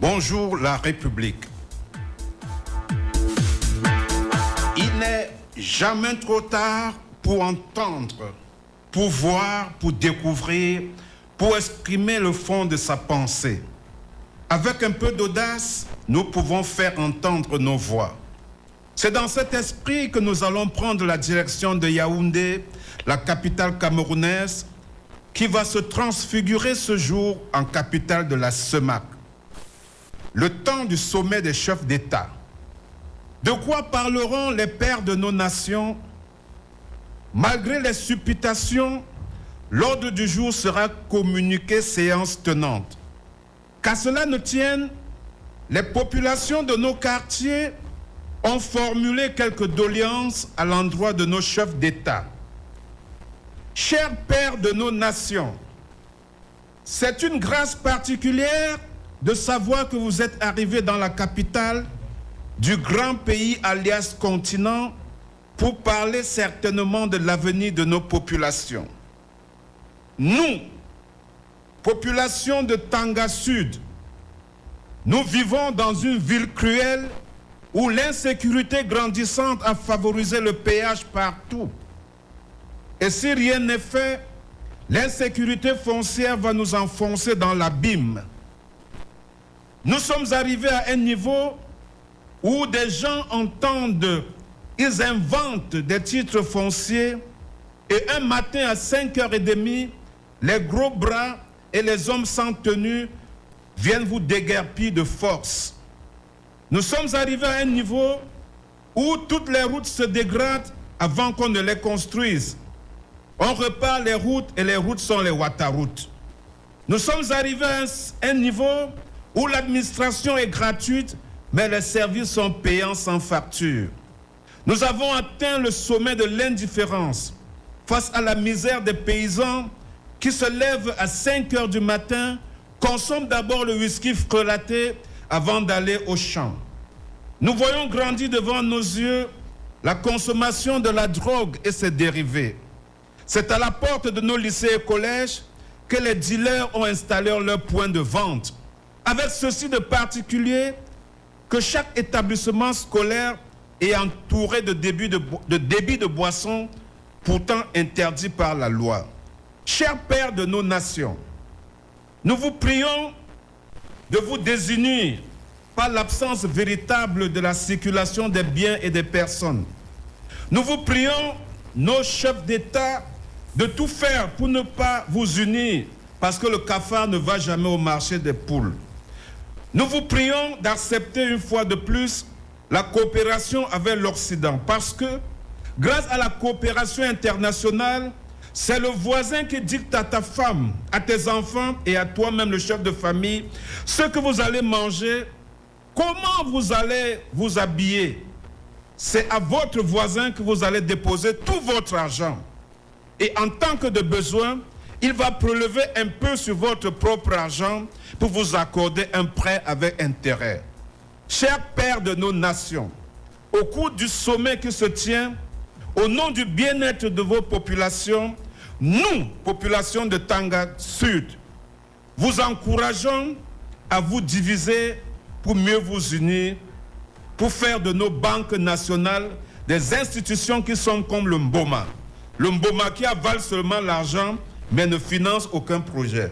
Bonjour la République. Il n'est jamais trop tard pour entendre, pour voir, pour découvrir, pour exprimer le fond de sa pensée. Avec un peu d'audace, nous pouvons faire entendre nos voix. C'est dans cet esprit que nous allons prendre la direction de Yaoundé, la capitale camerounaise, qui va se transfigurer ce jour en capitale de la CEMAC. Le temps du sommet des chefs d'État. De quoi parleront les pères de nos nations? Malgré les supputations, l'ordre du jour sera communiqué séance tenante. Qu'à cela ne tienne, les populations de nos quartiers ont formulé quelques doléances à l'endroit de nos chefs d'État. Chers pères de nos nations, c'est une grâce particulière de savoir que vous êtes arrivés dans la capitale du grand pays alias continent pour parler certainement de l'avenir de nos populations. Nous, population de Tanga Sud, nous vivons dans une ville cruelle où l'insécurité grandissante a favorisé le pillage partout. Et si rien n'est fait, l'insécurité foncière va nous enfoncer dans l'abîme. Nous sommes arrivés à un niveau où des gens entendent, ils inventent des titres fonciers et un matin à 5h30, les gros bras et les hommes sans tenue viennent vous déguerpir de force. Nous sommes arrivés à un niveau où toutes les routes se dégradent avant qu'on ne les construise. On repart les routes et les routes sont les Wataroutes. Nous sommes arrivés à un niveau où l'administration est gratuite, mais les services sont payants sans facture. Nous avons atteint le sommet de l'indifférence face à la misère des paysans qui se lèvent à 5h du matin, consomment d'abord le whisky frelaté avant d'aller au champ. Nous voyons grandir devant nos yeux la consommation de la drogue et ses dérivés. C'est à la porte de nos lycées et collèges que les dealers ont installé leur point de vente. Avec ceci de particulier, que chaque établissement scolaire est entouré de débits de boissons pourtant interdits par la loi. Chers pères de nos nations, nous vous prions de vous désunir par l'absence véritable de la circulation des biens et des personnes. Nous vous prions, nos chefs d'État, de tout faire pour ne pas vous unir, parce que le cafard ne va jamais au marché des poules. Nous vous prions d'accepter une fois de plus la coopération avec l'Occident, parce que grâce à la coopération internationale, c'est le voisin qui dicte à ta femme, à tes enfants et à toi-même, le chef de famille, ce que vous allez manger, comment vous allez vous habiller. C'est à votre voisin que vous allez déposer tout votre argent. Et en tant que de besoin, il va prélever un peu sur votre propre argent pour vous accorder un prêt avec intérêt. Chers pères de nos nations, au cours du sommet qui se tient, au nom du bien-être de vos populations, nous, population de Tanga Sud, vous encourageons à vous diviser pour mieux vous unir, pour faire de nos banques nationales des institutions qui sont comme le Mboma. Le Mboma qui avale seulement l'argent, mais ne finance aucun projet.